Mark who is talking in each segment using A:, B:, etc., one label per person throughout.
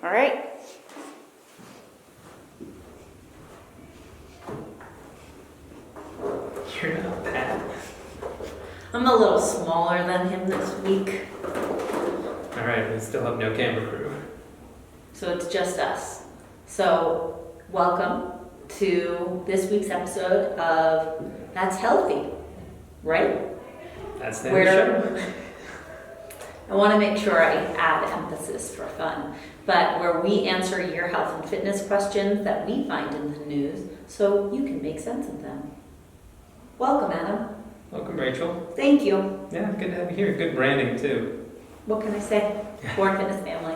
A: All right.
B: You're not bad.
A: I'm a little smaller than him this week,
B: All right, we still have no camera crew.
A: so it's just us. So welcome to this week's episode of That's Healthy, right?
B: That's the end of the show.
A: I want to make sure I add emphasis for fun, but where we answer your health and fitness questions that we find in the news so you can make sense of them. Welcome, Adam.
B: Welcome, Rachel.
A: Thank you.
B: Yeah, good to have you here. Good branding, too.
A: What can I say? Born Fitness Family.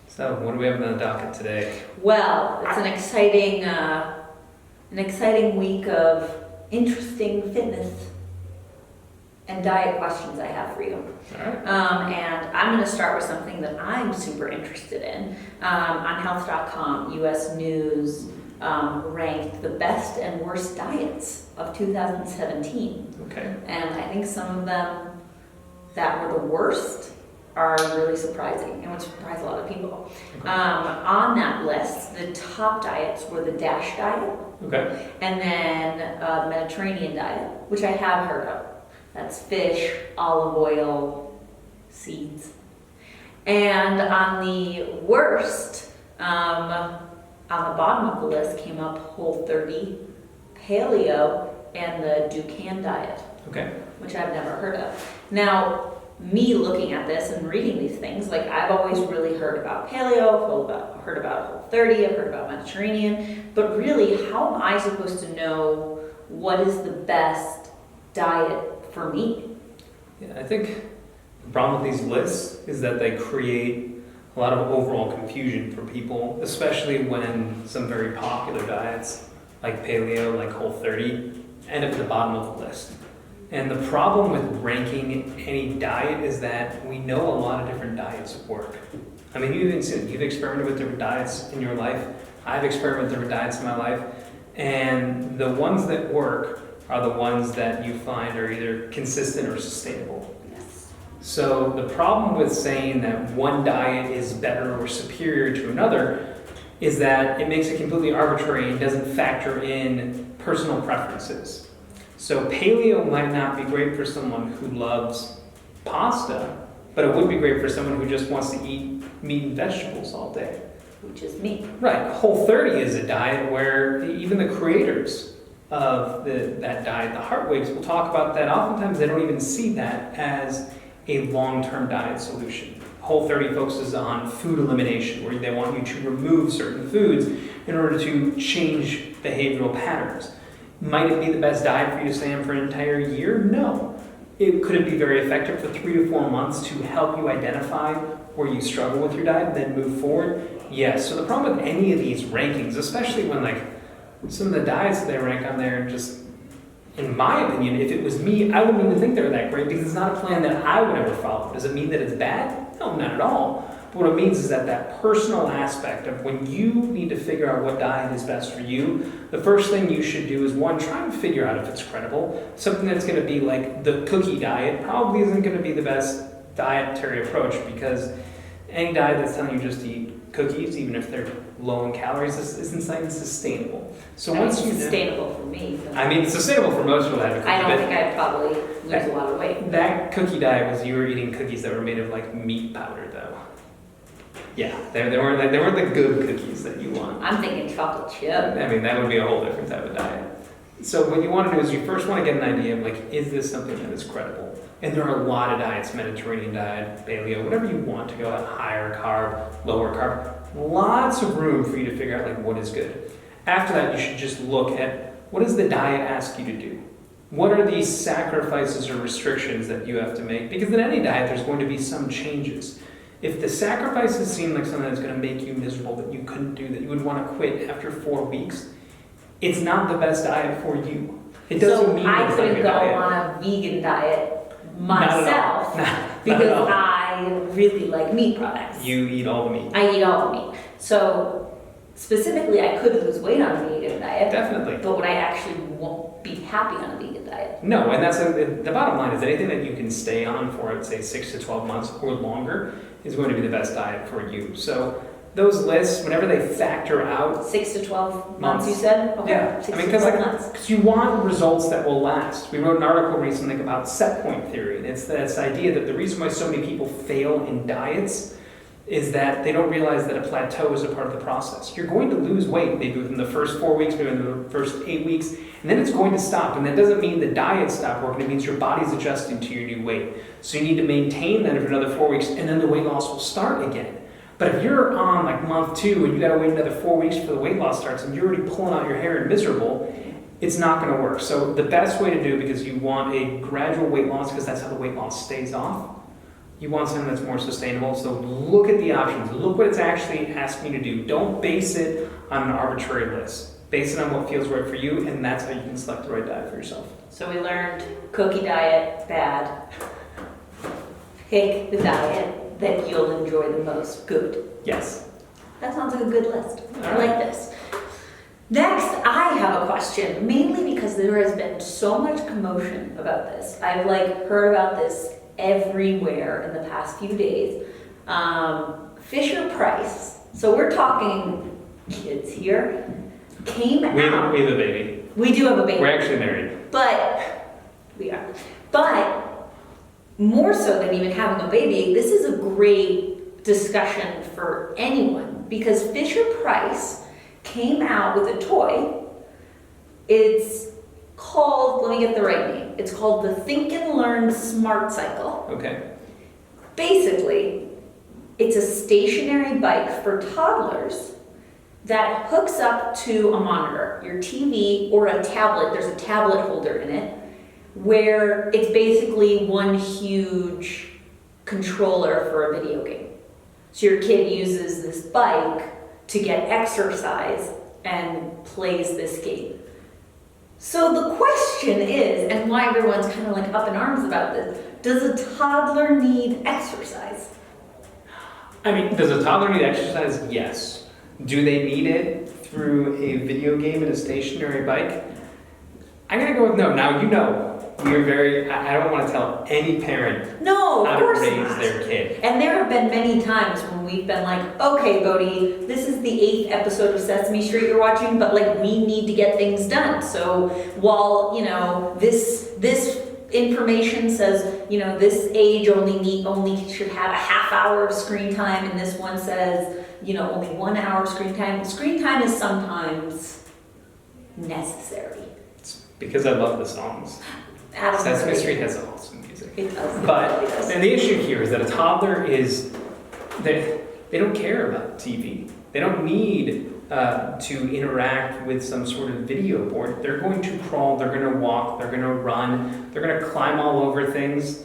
B: So, what do we have on the docket today?
A: Well, it's an exciting week of interesting fitness and diet questions I have for you.
B: All right.
A: And I'm going to start with something that I'm super interested in. On health.com, US News ranked the best and worst diets of 2017.
B: Okay.
A: And I think some of them that were the worst are really surprising and would surprise a lot of people.
B: Okay.
A: On that list, the top diets were the DASH diet,
B: Okay.
A: and then the Mediterranean diet, which I have heard of. That's fish, olive oil, seeds. And on the worst, on the bottom of the list came up Whole30, Paleo, and the Dukan diet,
B: Okay.
A: which I've never heard of. Now, me looking at this and reading these things, like I've always really heard about Paleo, heard about Whole30, I've heard about Mediterranean, but really, how am I supposed to know what is the best diet for me?
B: Yeah, I think the problem with these lists is that they create a lot of overall confusion for people, especially when some very popular diets, like Paleo, like Whole30, end up at the bottom of the list. And the problem with ranking any diet is that we know a lot of different diets work. I mean, you've experimented with different diets in your life. I've experimented with different diets in my life. And the ones that work are the ones that you find are either consistent or sustainable.
A: Yes.
B: So the problem with saying that one diet is better or superior to another is that it makes it completely arbitrary and doesn't factor in personal preferences. So paleo might not be great for someone who loves pasta, but it would be great for someone who just wants to eat meat and vegetables all day.
A: Which is me.
B: Right. Whole30 is a diet where even the creators of that diet, the Hartwigs, will talk about that. Oftentimes they don't even see that as a long-term diet solution. Whole30 focuses on food elimination, where they want you to remove certain foods in order to change behavioral patterns. Might it be the best diet for you to stay on for an entire year? No. Could it be very effective for 3 to 4 months to help you identify where you struggle with your diet and then move forward? Yes. So the problem with any of these rankings, especially when like some of the diets that they rank on there, just in my opinion, if it was me, I wouldn't even think they were that great because it's not a plan that I would ever follow. Does it mean that it's bad? No, not at all. But what it means is that personal aspect of when you need to figure out what diet is best for you, the first thing you should do is one, try and figure out if it's credible. Something that's going to be like the cookie diet probably isn't going to be the best dietary approach because any diet that's telling you just to eat cookies, even if they're low in calories, isn't something sustainable. So once you
A: sustainable for me.
B: I mean, it's sustainable for most people that have a cookie.
A: I don't think I'd probably lose a lot of weight.
B: That cookie diet was you were eating cookies that were made of like meat powder, though. Yeah, they weren't the good cookies that you want.
A: I'm thinking chocolate chip.
B: I mean, that would be a whole different type of diet. So what you want to do is you first want to get an idea of like, is this something that is credible? And there are a lot of diets, Mediterranean diet, paleo, whatever you want to go at, higher carb, lower carb. Lots of room for you to figure out like what is good. After that, you should just look at what does the diet ask you to do? What are these sacrifices or restrictions that you have to make? Because in any diet, there's going to be some changes. If the sacrifices seem like something that's going to make you miserable, that you couldn't do, that you would want to quit after 4 weeks, it's not the best diet for you. It doesn't mean
A: I
B: it's not a
A: couldn't
B: good
A: go
B: diet.
A: on a vegan diet myself
B: Not at all.
A: I really like meat products.
B: You eat all the meat.
A: I eat all the meat. So specifically, I could lose weight on a vegan diet.
B: Definitely.
A: But would I actually won't be happy on a vegan diet?
B: No, and that's the bottom line is anything that you can stay on for, I'd say, 6 to 12 months or longer is going to be the best diet for you. So those lists, whenever they factor out
A: 6 to 12 months, you said? Okay.
B: Yeah,
A: 6
B: I mean,
A: to 12
B: because
A: months.
B: you want results that will last. We wrote an article recently about set point theory, and it's this idea that the reason why so many people fail in diets is that they don't realize that a plateau is a part of the process. You're going to lose weight maybe within the first 4 weeks, maybe within the first 8 weeks, and then it's going to stop. And that doesn't mean the diet stopped working, it means your body's adjusting to your new weight. So you need to maintain that for another 4 weeks, and then the weight loss will start again. But if you're on like month 2 and you gotta wait another 4 weeks before the weight loss starts and you're already pulling out your hair and miserable, it's not gonna work. So the best way to do, because you want a gradual weight loss, because that's how the weight loss stays off, you want something that's more sustainable. So look at the options. Look what it's actually asking you to do. Don't base it on an arbitrary list. Base it on what feels right for you, and that's how you can select the right diet for yourself.
A: So we learned cookie diet, bad. Pick the diet that you'll enjoy the most, good.
B: Yes.
A: That sounds like a good list. I
B: All right.
A: like this. Next, I have a question, mainly because there has been so much commotion about this. I've heard about this everywhere in the past few days. Fisher Price, so we're talking kids here, came out.
B: We have a baby.
A: We do have a baby.
B: We're actually married.
A: But, we are. But, more so than even having a baby, this is a great discussion for anyone because Fisher Price came out with a toy. It's called, let me get the right name, it's called the Think and Learn Smart Cycle.
B: Okay.
A: Basically, it's a stationary bike for toddlers that hooks up to a monitor, your TV or a tablet. There's a tablet holder in it, where it's basically one huge controller for a video game. So your kid uses this bike to get exercise and plays this game. So the question is, and why everyone's kind of up in arms about this, does a toddler need exercise?
B: I mean, does a toddler need exercise? Yes. Do they need it through a video game and a stationary bike? I'm gonna go with no. Now, I don't want to tell any parent
A: No,
B: how
A: of
B: to
A: course
B: raise
A: not.
B: their kid.
A: And there have been many times when we've been like, okay, Bodhi, this is the 8th episode of Sesame Street you're watching, but we need to get things done. So while, this information says, this age only should have a half hour of screen time, and this one says, only 1 hour of screen time. Screen time is sometimes necessary.
B: It's because I love the songs. Sesame Street has awesome music.
A: It does.
B: But
A: It does.
B: and the issue here is that a toddler they don't care about TV. They don't need to interact with some sort of video board. They're going to crawl, they're going to walk, they're going to run, they're going to climb all over things.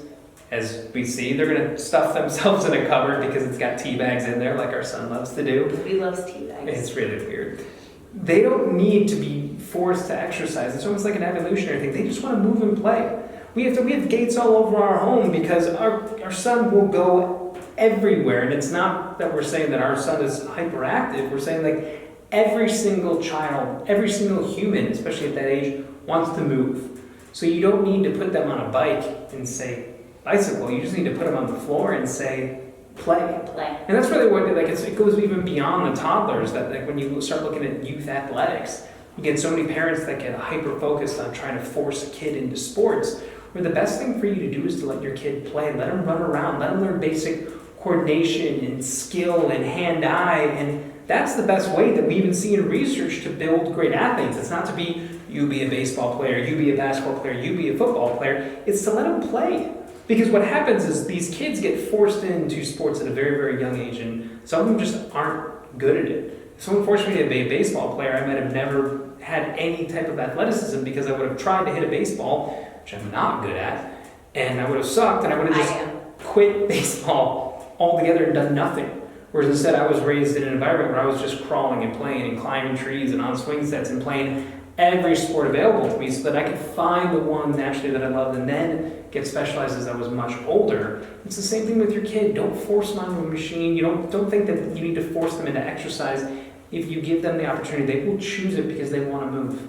B: As we see, they're going to stuff themselves in a cupboard because it's got tea bags in there like our son loves to do.
A: He loves tea bags.
B: It's really weird. They don't need to be forced to exercise. It's almost like an evolutionary thing. They just want to move and play. We have gates all over our home because our son will go everywhere. And it's not that we're saying that our son is hyperactive. We're saying every single child, every single human, especially at that age, wants to move. So you don't need to put them on a bike and say bicycle. You just need to put them on the floor and say play. And that's really what it goes even beyond the toddlers. That when you start looking at youth athletics, you get so many parents that get hyper focused on trying to force a kid into sports. Where the best thing for you to do is to let your kid play, let them run around, let them learn basic coordination and skill and hand-eye, and that's the best way that we even see in research to build great athletes. It's not to be you be a baseball player, you be a basketball player, you be a football player. It's to let them play. Because what happens is these kids get forced into sports at a very, very young age, and some of them just aren't good at it. If someone forced me to be a baseball player, I might have never had any type of athleticism because I would have tried to hit a baseball, which I'm not good at, and I would have sucked, and I would have just quit baseball altogether and done nothing. Whereas instead, I was raised in an environment where I was just crawling and playing and climbing trees and on swing sets and playing every sport available to me so that I could find the one naturally that I loved and then get specialized as I was much older. It's the same thing with your kid. Don't force them onto a machine. You don't think that you need to force them into exercise. If you give them the opportunity, they will choose it because they want to move.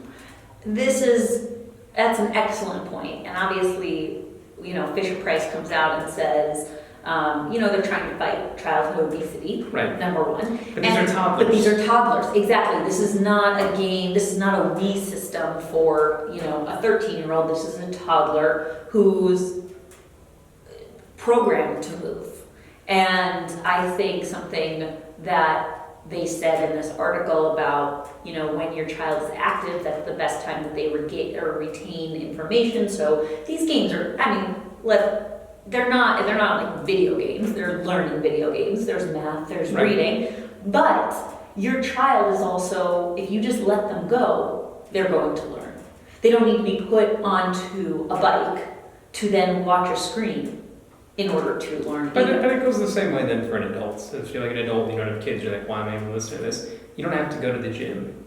B: That's an excellent point. And obviously, Fisher Price comes out and says,
A: They're trying to fight childhood obesity,
B: Right.
A: number one.
B: But these are toddlers.
A: But these are toddlers, exactly. This is not a game, this is not a Wii system for, a 13-year-old. This is a toddler who's programmed to move. And I think something that they said in this article about, when your child is active, that's the best time that they retain information. So these games are, they're not like video games. They're learning video games. There's math, there's
B: Right.
A: reading. But your child is also, if you just let them go, they're going to learn. They don't need to be put onto a bike to then watch a screen in order to learn.
B: But it goes the same way then for an adult. So if you're like an adult, you don't have kids, you're like, why am I even listening to this? You don't have to go to the gym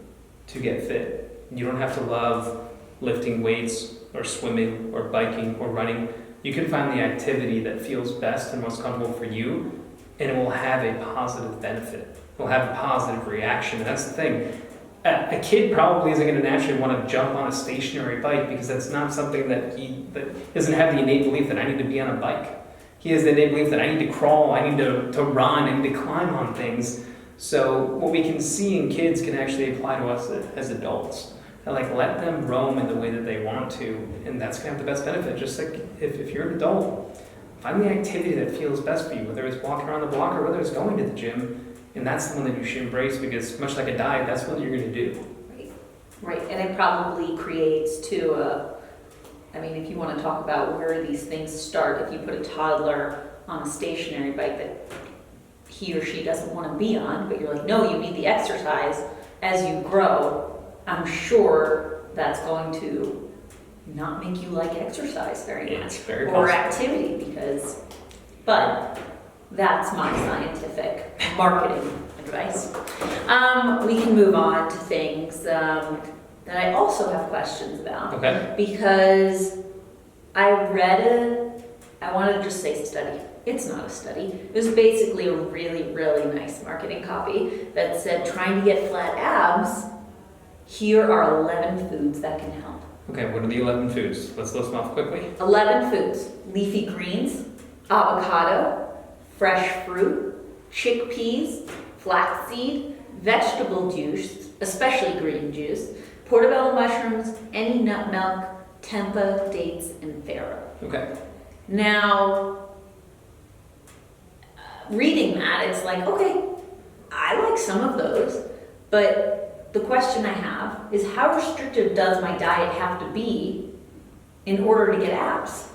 B: to get fit. You don't have to love lifting weights or swimming or biking or running. You can find the activity that feels best and most comfortable for you, and it will have a positive benefit. It will have a positive reaction. And that's the thing. A kid probably isn't going to naturally want to jump on a stationary bike because that's not something that doesn't have the innate belief that I need to be on a bike. He has the innate belief that I need to crawl, I need to run, I need to climb on things. So what we can see in kids can actually apply to us as adults. And let them roam in the way that they want to, and that's going to have the best benefit. Just like if you're an adult, find the activity that feels best for you, whether it's walking around the block or whether it's going to the gym, and that's the one that you should embrace because much like a diet, that's what you're going to do.
A: Right, and it probably creates too if you want to talk about where these things start, if you put a toddler on a stationary bike that he or she doesn't want to be on, but you're like, no, you need the exercise as you grow, I'm sure that's going to not make you like exercise very much.
B: It's very
A: or
B: possible.
A: activity but that's my scientific marketing advice. We can move on to things that I also have questions about.
B: Okay.
A: Because I want to just say study. It's not a study. It was basically a really, really nice marketing copy that said, trying to get flat abs, here are 11 foods that can help.
B: Okay, what are the 11 foods? Let's list them off quickly.
A: 11 foods: leafy greens, avocado, fresh fruit, chickpeas, flaxseed, vegetable juice, especially green juice, portobello mushrooms, any nut milk, tempeh, dates, and farro.
B: Okay.
A: Now, reading that, it's like, okay, I like some of those, but the question I have is, how restrictive does my diet have to be in order to get abs?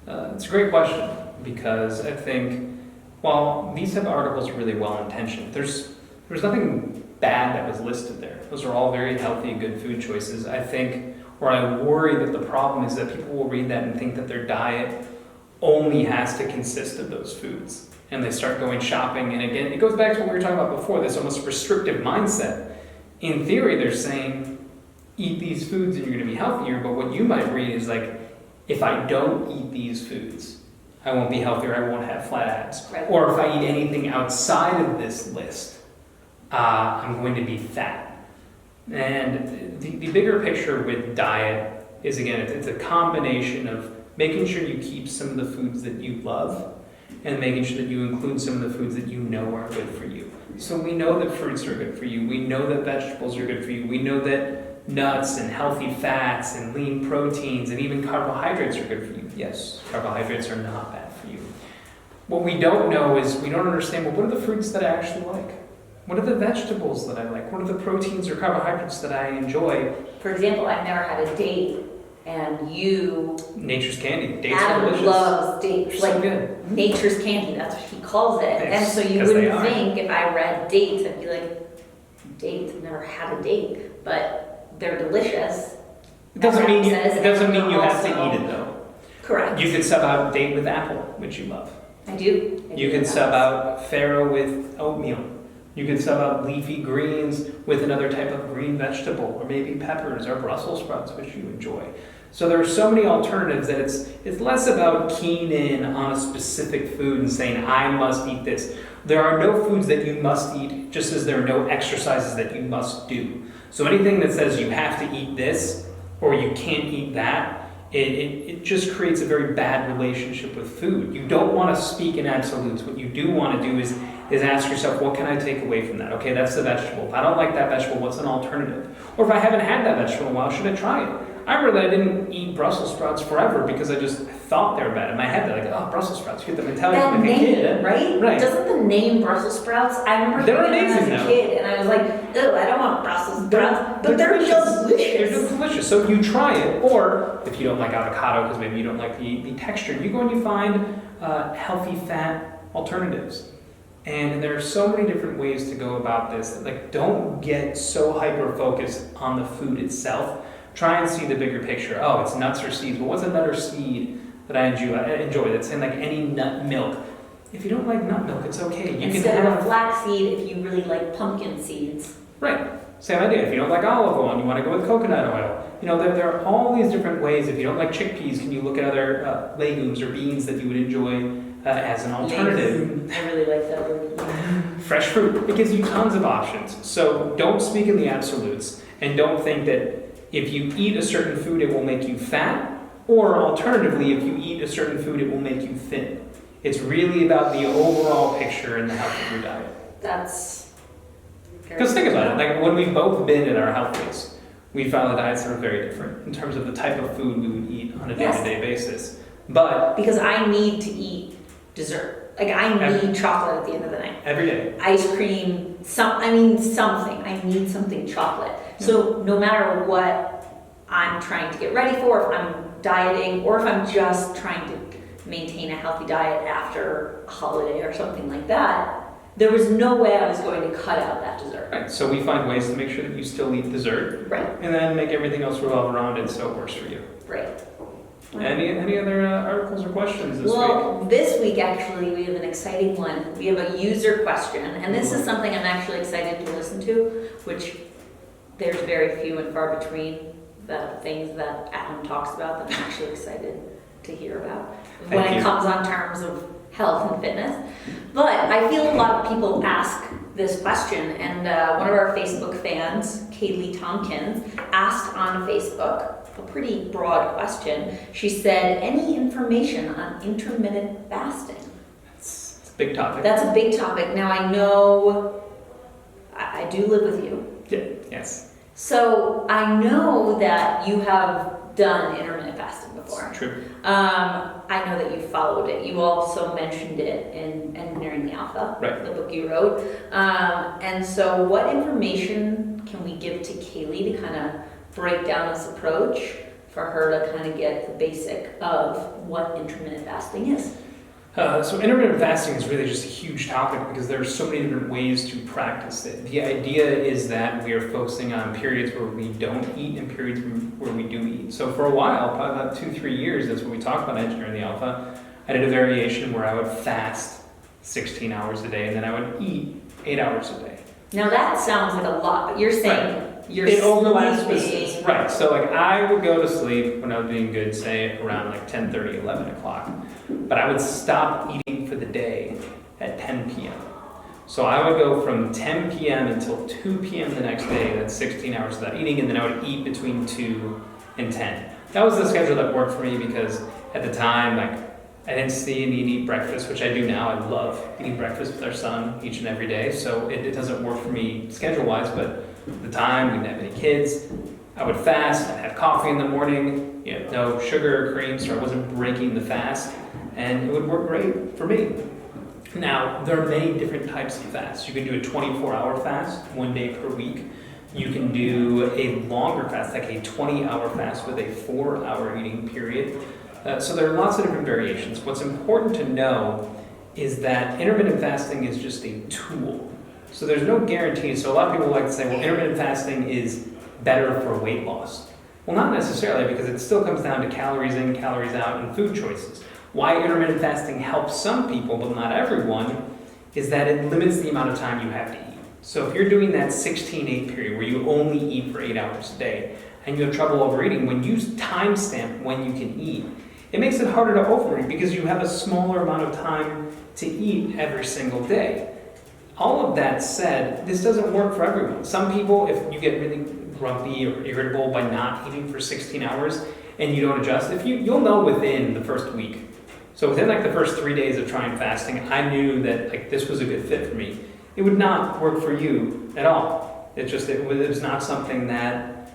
B: It's a great question because I think, while these type of articles are really well intentioned, there's nothing bad that was listed there. Those are all very healthy, good food choices. I think, or I worry that the problem is that people will read that and think that their diet only has to consist of those foods. And they start going shopping, and again, it goes back to what we were talking about before, this almost restrictive mindset. In theory, they're saying, eat these foods and you're going to be healthier, but what you might read is like, if I don't eat these foods, I won't be healthier, I won't have flat abs.
A: Right.
B: Or if I eat anything outside of this list, I'm going to be fat. And the bigger picture with diet is, again, it's a combination of making sure you keep some of the foods that you love and making sure that you include some of the foods that you know are good for you. So we know that fruits are good for you. We know that vegetables are good for you. We know that nuts and healthy fats and lean proteins and even carbohydrates are good for you. Yes, carbohydrates are not bad for you. What we don't know is we don't understand, well, what are the fruits that I actually like? What are the vegetables that I like? What are the proteins or carbohydrates that I enjoy?
A: For example, I've never had a date, and you...
B: Nature's candy. Dates are
A: Adam
B: delicious.
A: loves dates.
B: So good.
A: Nature's candy, that's what he calls it. And so you
B: 'Cause they
A: wouldn't
B: are.
A: think if I read dates, I'd be like, dates, I've never had a date, but they're delicious.
B: It doesn't mean you,
A: Says,
B: it doesn't mean you have to
A: also-
B: eat it though.
A: Correct.
B: You could sub out date with apple, which you love.
A: I do.
B: You could sub out farro with oatmeal. You could sub out leafy greens with another type of green vegetable, or maybe peppers or Brussels sprouts, which you enjoy. So there are so many alternatives that it's less about keying in on a specific food and saying, I must eat this. There are no foods that you must eat, just as there are no exercises that you must do. So anything that says you have to eat this or you can't eat that it just creates a very bad relationship with food. You don't want to speak in absolutes. What you do want to do is ask yourself, what can I take away from that? Okay, that's the vegetable. If I don't like that vegetable, what's an alternative? Or if I haven't had that vegetable in a while, should I try it? I remember that I didn't eat Brussels sprouts forever because I just thought they were bad. In my head, they're like, oh, Brussels sprouts. You get the mentality
A: That
B: from like a
A: name,
B: kid.
A: right?
B: Right.
A: Doesn't the name Brussels sprouts? I remember
B: They're
A: hearing them
B: amazing,
A: as a
B: though.
A: kid, and I was like, ew, I don't want Brussels sprouts. But they're delicious.
B: They're just delicious. So you try it, or if you don't like avocado because maybe you don't like the texture, you go and you find healthy fat alternatives. And there are so many different ways to go about this. Like, don't get so hyper-focused on the food itself. Try and see the bigger picture. Oh, it's nuts or seeds. Well, what's a nut or seed that I enjoy? That's in like any nut milk. If you don't like nut milk, it's okay. You
A: Instead
B: can
A: of
B: have
A: a flaxseed, if you really like pumpkin seeds.
B: Right. Same idea. If you don't like olive oil and you want to go with coconut oil, there are all these different ways. If you don't like chickpeas, can you look at other legumes or beans that you would enjoy as an alternative?
A: I really like that word.
B: Fresh fruit. It gives you tons of options. So don't speak in the absolutes, and don't think that if you eat a certain food, it will make you fat, or alternatively, if you eat a certain food, it will make you thin. It's really about the overall picture and the health of your diet.
A: That's
B: because think about it, like when we've both been in our health phase, we found the diets that are very different in terms of the type of food we would eat on a day-to-day basis. But
A: because I need to eat dessert. Like I need chocolate at the end of the night.
B: Every day.
A: Ice cream, something. I need something chocolate. So no matter what I'm trying to get ready for, if I'm dieting, or if I'm just trying to maintain a healthy diet after a holiday or something like that, there was no way I was going to cut out that dessert.
B: Right, so we find ways to make sure that you still eat dessert.
A: Right.
B: And then make everything else revolve around it so it works for you.
A: Right.
B: Any other articles or questions this week?
A: Well, this week actually we have an exciting one. We have a user question, and this is something I'm actually excited to listen to, which there's very few and far between the things that Adam talks about that I'm actually excited to hear about when it comes on terms of health and fitness. But I feel a lot of people ask this question, and one of our Facebook fans, Kaylee Tompkins, asked on Facebook a pretty broad question. She said, any information on intermittent fasting?
B: It's a big topic.
A: That's a big topic. Now I know, I do live with you.
B: Yeah. Yes.
A: So I know that you have done intermittent fasting before.
B: It's true.
A: I know that you followed it. You also mentioned it in Engineering the Alpha,
B: right,
A: the book you wrote. And so what information can we give to Kaylee to kind of break down this approach for her to kind of get the basic of what intermittent fasting is?
B: So intermittent fasting is really just a huge topic because there are so many different ways to practice it. The idea is that we are focusing on periods where we don't eat and periods where we do eat. So for a while, probably about 2-3 years, that's what we talked about Engineering the Alpha, I did a variation where I would fast 16 hours a day and then I would eat 8 hours a day.
A: Now that sounds like a lot, but you're saying you're
B: it overlaps
A: sleeping.
B: with, right, so like I would go to sleep when I was being good, say around like 10:30, 11 o'clock, but I would stop eating for the day at 10 p.m. So I would go from 10 p.m. until 2 p.m. the next day, that's 16 hours without eating, and then I would eat between 2 and 10. That was the schedule that worked for me because at the time, like, I didn't see a need to eat breakfast, which I do now. I love eating breakfast with our son each and every day, so it doesn't work for me schedule-wise, but at the time, we didn't have any kids. I would fast, I'd have coffee in the morning, no sugar or cream, so I wasn't breaking the fast, and it would work great for me. Now, there are many different types of fasts. You can do a 24-hour fast, 1 day per week. You can do a longer fast, like a 20-hour fast with a 4-hour eating period. So there are lots of different variations. What's important to know is that intermittent fasting is just a tool. So there's no guarantee. So a lot of people like to say, well, intermittent fasting is better for weight loss. Well, not necessarily, because it still comes down to calories in, calories out, and food choices. Why intermittent fasting helps some people, but not everyone, is that it limits the amount of time you have to eat. So if you're doing that 16-8 period where you only eat for 8 hours a day, and you have trouble overeating, when you timestamp when you can eat, it makes it harder to overeat because you have a smaller amount of time to eat every single day. All of that said, this doesn't work for everyone. Some people, if you get really grumpy or irritable by not eating for 16 hours, and you don't adjust, you'll know within the first week. So within like the first 3 days of trying fasting, I knew that like this was a good fit for me. It would not work for you at all. It was not something that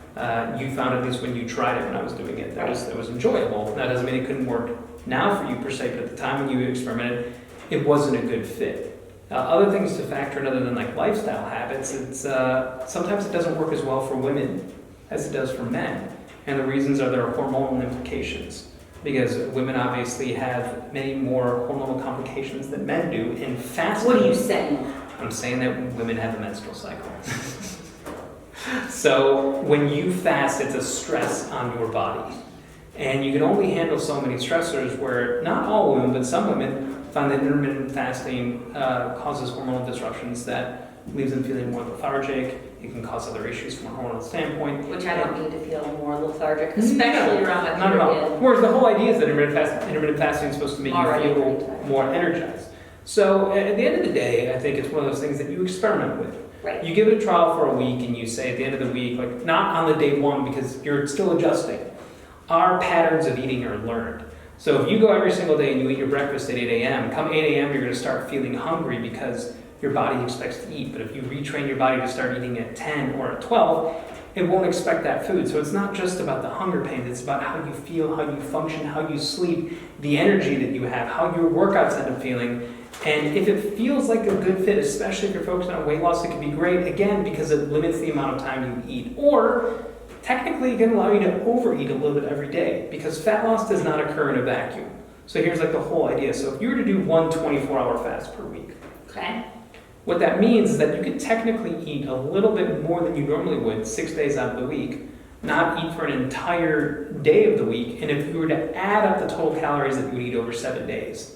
B: you found, at least when you tried it when I was doing it, that was enjoyable. That doesn't mean it couldn't work now for you per se, but at the time when you experimented, it wasn't a good fit. Other things to factor in other than like lifestyle habits, it's sometimes it doesn't work as well for women as it does for men. And the reasons are there are hormonal implications. Because women obviously have many more hormonal complications than men do in fasting.
A: What are you saying?
B: I'm saying that women have a menstrual cycle. So when you fast, it's a stress on your body. And you can only handle so many stressors where not all women, but some women find that intermittent fasting causes hormonal disruptions that leaves them feeling more lethargic. It can cause other issues from a hormonal standpoint.
A: Which I don't need to feel more lethargic, especially around my period.
B: Not at all. Whereas the whole idea is that intermittent fasting is supposed to make you feel more energized. So at the end of the day, I think it's one of those things that you experiment with.
A: Right.
B: You give it a trial for a week and you say at the end of the week, like not on the day one because you're still adjusting. Our patterns of eating are learned. So if you go every single day and you eat your breakfast at 8 a.m., come 8 a.m. you're going to start feeling hungry because your body expects to eat. But if you retrain your body to start eating at 10 or at 12, it won't expect that food. So it's not just about the hunger pain, it's about how you feel, how you function, how you sleep, the energy that you have, how your workouts end up feeling. And if it feels like a good fit, especially if you're focused on weight loss, it can be great, again, because it limits the amount of time you eat. Or technically it can allow you to overeat a little bit every day because fat loss does not occur in a vacuum. So here's like the whole idea. So if you were to do one 24-hour fast per week,
A: okay,
B: what that means is that you could technically eat a little bit more than you normally would 6 days out of the week, not eat for an entire day of the week, and if you were to add up the total calories that you would eat over 7 days,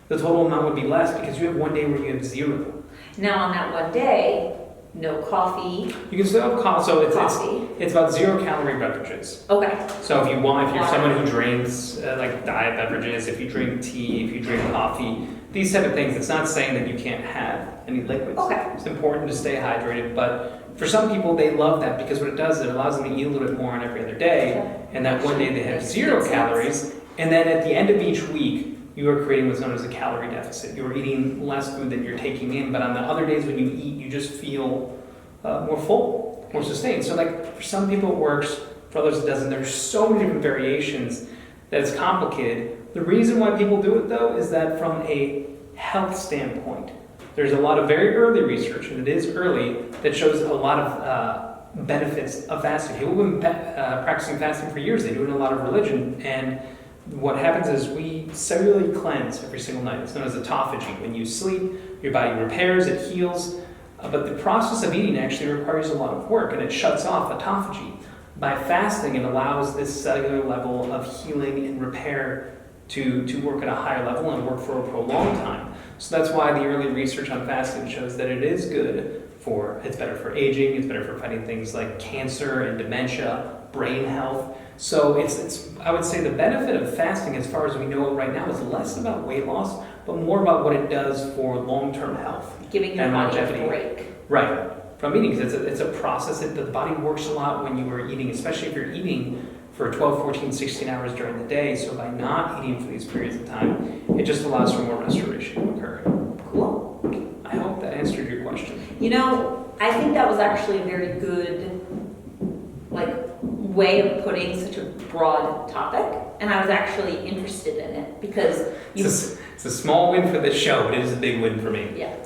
B: the total amount would be less because you have one day where you have zero.
A: Now on that one day, no coffee.
B: You can still have coffee, so
A: Coffee.
B: it's about 0 calorie beverages.
A: Okay.
B: So if you're someone who drinks like diet beverages, if you drink tea, if you drink coffee, these type of things, it's not saying that you can't have any liquids.
A: Okay.
B: It's important to stay hydrated, but for some people, they love that because what it does is it allows them to eat a little bit more on every other day, and that one day they have 0 calories, and then at the end of each week, you are creating what's known as a calorie deficit. You are eating less food than you're taking in, but on the other days when you eat, you just feel more full, more sustained. So like for some people it works, for others it doesn't. There's so many different variations that it's complicated. The reason why people do it though is that from a health standpoint, there's a lot of very early research, and it is early, that shows a lot of benefits of fasting. People have been practicing fasting for years. They do it in a lot of religion, and what happens is we cellularly cleanse every single night. It's known as autophagy. When you sleep, your body repairs, it heals, but the process of eating actually requires a lot of work, and it shuts off autophagy. By fasting, it allows this cellular level of healing and repair to work at a higher level and work for a prolonged time. So that's why the early research on fasting shows that it is good it's better for aging, it's better for fighting things like cancer and dementia, brain health. So I would say the benefit of fasting as far as we know it right now is less about weight loss, but more about what it does for long-term health.
A: Giving your
B: and
A: body
B: longevity.
A: a break.
B: Right. From eating, because it's a process that the body works a lot when you are eating, especially if you're eating for 12, 14, 16 hours during the day. So by not eating for these periods of time, it just allows for more restoration to occur.
A: Cool.
B: I hope that answered your question.
A: You know, I think that was actually a very good way of putting such a broad topic, and I was actually interested in it because
B: it's a small win for this show, but it is a big win for me.
A: Yeah.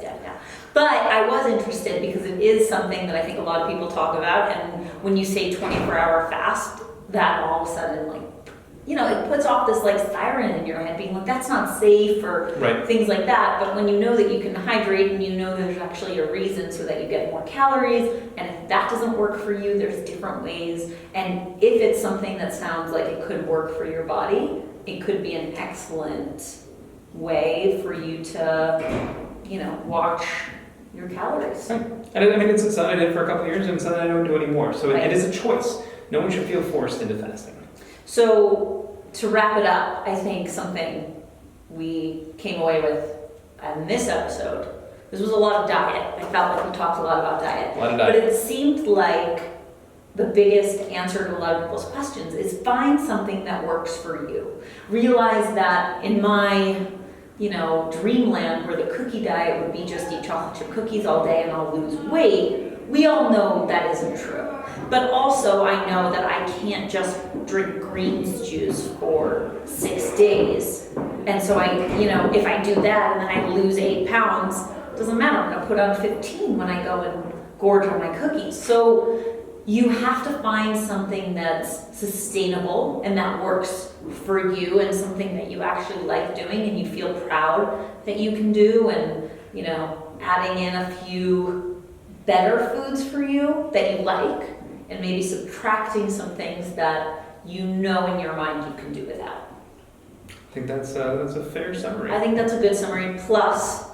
A: But I was interested because it is something that I think a lot of people talk about, and when you say 24-hour fast, that all of a sudden, it puts off this siren in your head being like, that's not safe, or
B: right.
A: Things like that. But when you know that you can hydrate and you know there's actually a reason so that you get more calories, and if that doesn't work for you, there's different ways. And if it's something that sounds like it could work for your body, it could be an excellent way for you to, watch your calories.
B: Right. And it's something I did for a couple of years, and it's something I don't do anymore. So it is a choice. No one should feel forced into fasting.
A: So to wrap it up, I think something we came away with in this episode, this was a lot of diet. I felt like we talked a lot about diet.
B: A lot of diet.
A: But it seemed like the biggest answer to a lot of people's questions is find something that works for you. Realize that in my, dreamland where the cookie diet would be just eat chocolate chip cookies all day and I'll lose weight, we all know that isn't true. But also I know that I can't just drink greens juice for 6 days. And so if I do that and then I lose 8 pounds, doesn't matter, I'm gonna put on 15 when I go and gorge on my cookies. So you have to find something that's sustainable and that works for you and something that you actually like doing and you feel proud that you can do, and adding in a few better foods for you that you like and maybe subtracting some things that in your mind you can do without.
B: I think that's a fair summary.
A: I think that's a good summary. Plus,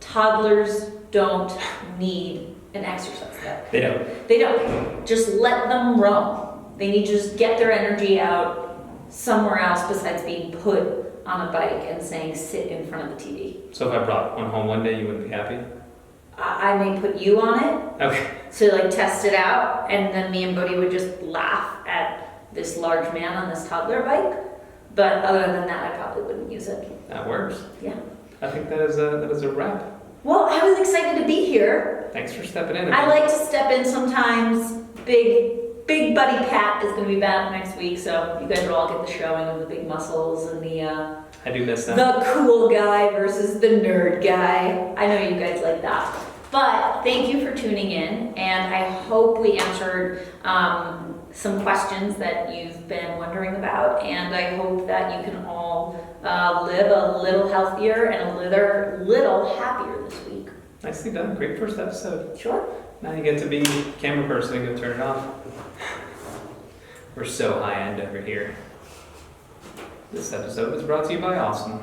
A: toddlers don't need an exercise bag. They don't. Just let them roam. They need to just get their energy out somewhere else besides being put on a bike and saying sit in front of the TV.
B: So if I brought one home one day, you wouldn't be happy?
A: I may put you on it.
B: Okay.
A: To test it out, and then me and Bodhi would just laugh at this large man on this toddler bike. But other than that, I probably wouldn't use it.
B: That works.
A: Yeah.
B: I think that is a wrap.
A: Well, I was excited to be here.
B: Thanks for stepping in.
A: I like to step in sometimes. Big buddy Pat is going to be back next week, so you guys will all get the showing of the big muscles and the
B: I do miss that.
A: the cool guy versus the nerd guy. I know you guys like that. But thank you for tuning in, and I hope we answered some questions that you've been wondering about, and I hope that you can all live a little healthier and a little happier this week.
B: Nicely done. Great first episode.
A: Sure.
B: Now you get to be camera person and go turn it off. We're so high end over here. This episode was brought to you by Awesome.